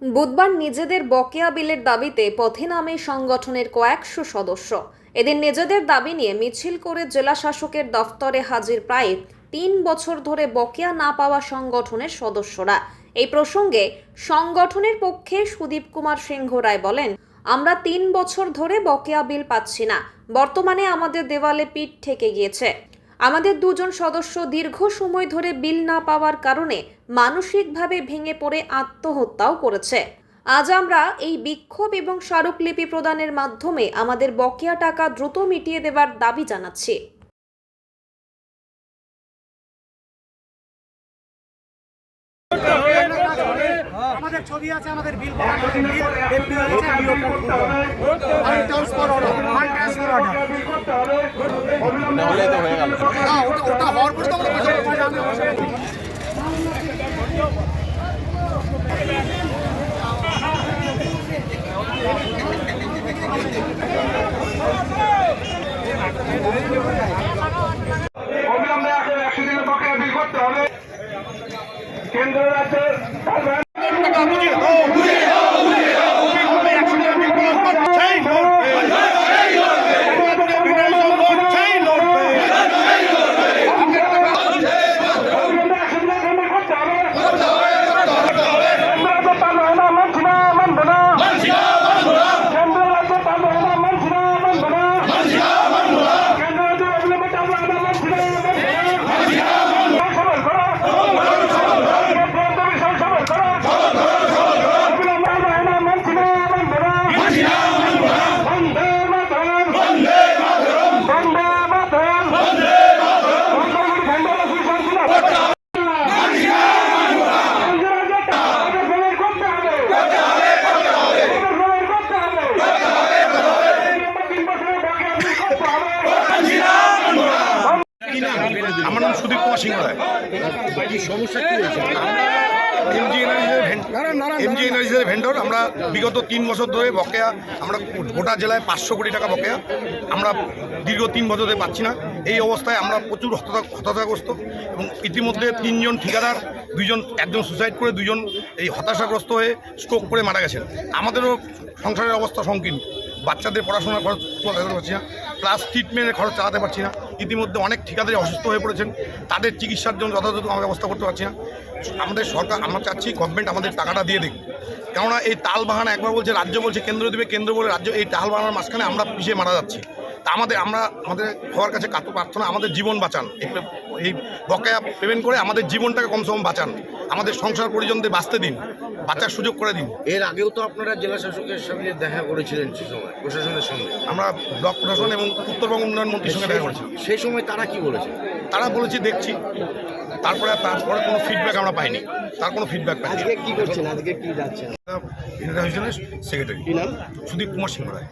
বুধবার নিজেদের বকেয়া বিলের দাবিতে পথে নামে সংগঠনের কয়েকশো সদস্য। এদিন নিজেদের দাবি নিয়ে মিছিল করে জেলা শাসকের দফতরে হাজির প্রায় ৩ বছর ধরে বকেয়া না পাওয়া সংগঠনের সদস্যরা। এই প্রসঙ্গে সংগঠনের পক্ষে সুদীপ কুমার সিংহ রায় বলেন, আমরা ৩ বছর ধরে বকেয়া বিল পাচ্ছি না। বর্তমানে আমাদের দেওয়ালে পিঠ ঠেকে গিয়েছে। আমাদের দুজন সদস্য দীর্ঘ সময় ধরে বিল না পাওয়ার কারণে মানসিকভাবে ভেঙে পড়ে আত্মহত্যাও করেছে। আজ আমরা এই বিক্ষোভ এবং স্মারকলিপি প্রদানের মাধ্যমে আমাদের বকেয়া টাকা দ্রুত মিটিয়ে দেওয়ার দাবি জানাচ্ছি। আমাদের ছবি আছে, আমাদের বিল এমপি হয়েছে, আমি ট্রান্সফার অর্ডার হলে তো হয়ে গেল। না, ওটা হওয়ার পরে তো আমরা অবিলম্বে 100 দিনের বকেয়া বিল করতে হবে। কেন্দ্র রাজ্যের আমার নাম সুদীপ কুমার সিংহ রায়। সমস্যা কি হয়েছে? এমজি এনার্জিসের ভেন্ডর। আমরা বিগত 3 বছর ধরে বকেয়া, আমরা গোটা জেলায় 500 কোটি টাকা বকেয়া আমরা দীর্ঘ 3 বছর ধরে পাচ্ছি না। এই অবস্থায় আমরা প্রচুর হতাশাগ্রস্ত এবং ইতিমধ্যে 3 জন ঠিকাদার, একজন সুসাইড করে, 2 জন এই হতাশাগ্রস্ত হয়ে স্ট্রোক করে মারা গেছেন। আমাদেরও সংসারের অবস্থা সংকীর্ণ। বাচ্চাদের পড়াশোনার খরচ চালাতে পারছি না, প্লাস ট্রিটমেন্টের খরচ চালাতে পারছি না। ইতিমধ্যে অনেক ঠিকাদারি অসুস্থ হয়ে পড়েছেন, তাদের চিকিৎসার জন্য যথাযথ আমরা ব্যবস্থা করতে পারছি না। আমাদের সরকার, আমরা চাচ্ছি গভর্নমেন্ট আমাদের টাকাটা দিয়ে দিক। কেননা এই তাল বাহানা, একবার বলছে রাজ্য, বলছে কেন্দ্র দেবে, কেন্দ্র বলে রাজ্য, এই তাল বাহানার মাঝখানে আমরা পিছিয়ে মারা যাচ্ছি। তা আমাদের সবার কাছে কাতর প্রার্থনা, আমাদের জীবন বাঁচান। এই বকেয়া পেমেন্ট করে আমাদের জীবনটাকে কমসে কম বাঁচান, আমাদের সংসার পরিজনদের বাঁচতে দিন, বাঁচার সুযোগ করে দিন। এর আগেও তো আপনারা জেলা শাসকের সঙ্গে দেখা করেছিলেন, সে সময় প্রশাসনের সঙ্গে। আমরা ব্লক প্রশাসন এবং উত্তরবঙ্গ উন্নয়ন মন্ত্রীর সঙ্গে দেখা করেছি। সেই সময় তারা কি বলেছে? তারা বলেছে দেখছি, তারপরে কোনো ফিডব্যাক আমরা পাইনি, তার কোনো ফিডব্যাক পাইনি। আজকে কি করছেন? আজকে কি যাচ্ছেন? International secretary. কি নাম? সুদীপ কুমার সিংহ রায়।